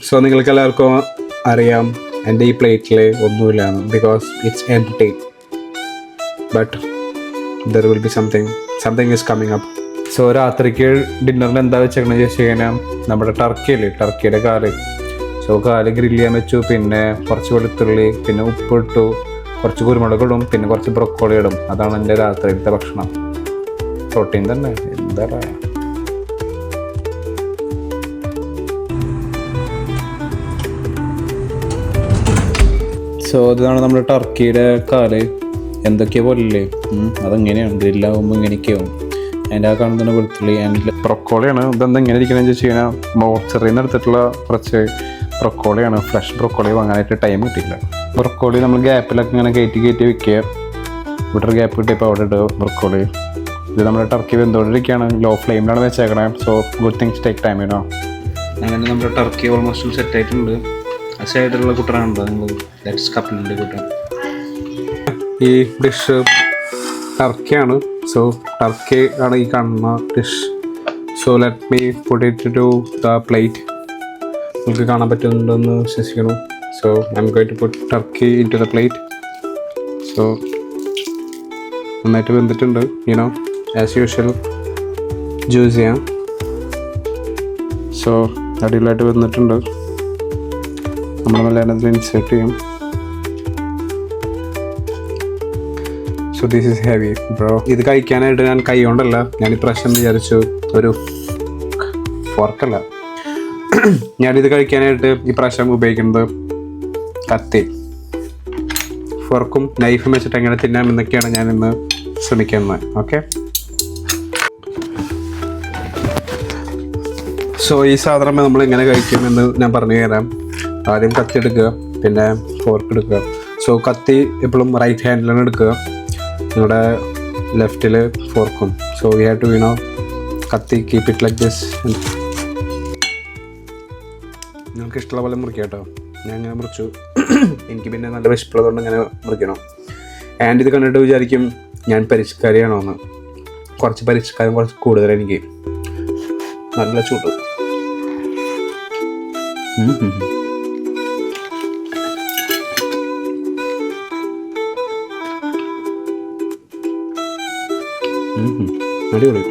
So നിങ്ങൾക്ക് എല്ലാവർക്കും അറിയാം എൻ്റെ ഈ പ്ലേറ്റിൽ ഒന്നുമില്ലാന്ന്, because it's empty. But there will be something is coming up. So രാത്രിക്ക് ഡിന്നറിന് എന്താ വെച്ചേക്കണെന്ന് ചോദിച്ചു കഴിഞ്ഞാൽ നമ്മുടെ ടർക്കിയുടെ കാല്. സോ കാല് ഗ്രില്ല് ചെയ്യാൻ വെച്ചു, പിന്നെ കുറച്ച് വെളുത്തുള്ളി, പിന്നെ ഉപ്പിട്ടു, കുറച്ച് കുരുമുളക് ഇടും, പിന്നെ കുറച്ച് ബ്രൊക്കോളി ഇടും. അതാണ് എൻ്റെ രാത്രിയിലത്തെ ഭക്ഷണം. പ്രോട്ടീൻ തന്നെ, എന്താ പറയുക. സോ ഇതാണ് നമ്മുടെ ടർക്കിയുടെ കാല്. എന്തൊക്കെയോ പോലല്ലേ, അതെങ്ങനെയാണ് ഗ്രില്ലാകുമ്പോൾ ഇങ്ങനെയൊക്കെയാവും. അതിൻ്റെ ആ കാണുന്ന വെളുത്തുള്ളി ആൻഡ് ബ്രൊക്കോളിയാണ്. ഇതെന്താ ഇങ്ങനെ ഇരിക്കണമെന്ന് വെച്ച് കഴിഞ്ഞാൽ മോർച്ചറിയിൽ നിന്ന് എടുത്തിട്ടുള്ള കുറച്ച് ബ്രൊക്കോളിയാണ്. ഫ്രഷ് ബ്രൊക്കോളി വാങ്ങാനായിട്ട് ടൈം കിട്ടിയില്ല. ബ്രൊക്കോളി നമ്മൾ ഗ്യാപ്പിലൊക്കെ ഇങ്ങനെ കയറ്റി വെക്കുക. ഇവിടെ ഒരു ഗ്യാപ്പ് കിട്ടിയപ്പോൾ അവിടെ ഇടുക ബ്രൊക്കോളി. ഇത് നമ്മുടെ ടർക്കി വെന്തുകൊണ്ടിരിക്കുകയാണ്. ലോ ഫ്ലെയിമിലാണ് വെച്ചേക്കണേ. So good things take time ചെയ്യണോ. അങ്ങനെ നമ്മുടെ ടർക്കി ഓൾമോസ്റ്റ് സെറ്റ് ആയിട്ടുണ്ട്. ആ സൈഡിലുള്ള കുട്ടനാണോ നിങ്ങൾ ലെറ്റ്സ് കപ്പിലുണ്ട് കുട്ടൻ. ഈ ഡിഷ് ടർക്കിയാണ്. സോ ടർക്കി ആണ് ഈ കാണുന്ന dish. So let me put it to the plate. നിങ്ങൾക്ക് കാണാൻ പറ്റുന്നുണ്ടെന്ന് വിശ്വസിക്കുന്നു. So I'm going to put turkey into the plate. So നന്നായിട്ട് വെന്തിട്ടുണ്ട്. യുനോ ആസ് യൂഷ്വൽ ജ്യൂസ് ചെയ്യാം. സോ അടിപൊളിയായിട്ട് വെന്തിട്ടുണ്ട്. നമ്മൾ മലയാളത്തിൽ ഇൻസേർട്ട് ചെയ്യും. So this is heavy bro. ഇത് കഴിക്കാനായിട്ട് ഞാൻ കൈ കൊണ്ടല്ല, ഞാൻ ഇപ്രാവശ്യം വിചാരിച്ചു ഒരു ഫോർക്കല്ല, ഞാനിത് കഴിക്കാനായിട്ട് ഇപ്രാവശ്യം ഉപയോഗിക്കുന്നത് കത്തി. ഫോർക്കും നൈഫും വെച്ചിട്ട് എങ്ങനെ തിന്നാം എന്നൊക്കെയാണ് ഞാൻ ഇന്ന് ശ്രമിക്കുന്നത്. ഓക്കെ, സോ ഈ സാധനം നമ്മൾ എങ്ങനെ കഴിക്കുമെന്ന് ഞാൻ പറഞ്ഞു തരാം. ആദ്യം കത്തി എടുക്കുക, പിന്നെ ഫോർക്ക് എടുക്കുക. സോ കത്തി എപ്പോഴും റൈറ്റ് ഹാൻഡിലാണ് എടുക്കുക, നിങ്ങളുടെ ലെഫ്റ്റിൽ ഫോർക്കും. So you have to you know കത്തി കീപ്പ് ഇറ്റ് ലൈക്ക് ദിസ്. നിങ്ങൾക്ക് ഇഷ്ടമുള്ള പോലെ മുറിക്കാം കേട്ടോ. ഞാൻ ഇങ്ങനെ മുറിച്ചു. എനിക്ക് പിന്നെ നല്ല വിശപ്പുള്ളതുകൊണ്ട് ഇങ്ങനെ മുറിക്കണം. ആൻഡ് ഇത് കണ്ടിട്ട് വിചാരിക്കും ഞാൻ പരിഷ്കാരിയാണോ എന്ന്. കുറച്ച് പരിഷ്കാരം കുറച്ച് കൂടുതൽ. എനിക്ക് നല്ല ചൂട്. അടിപൊളി.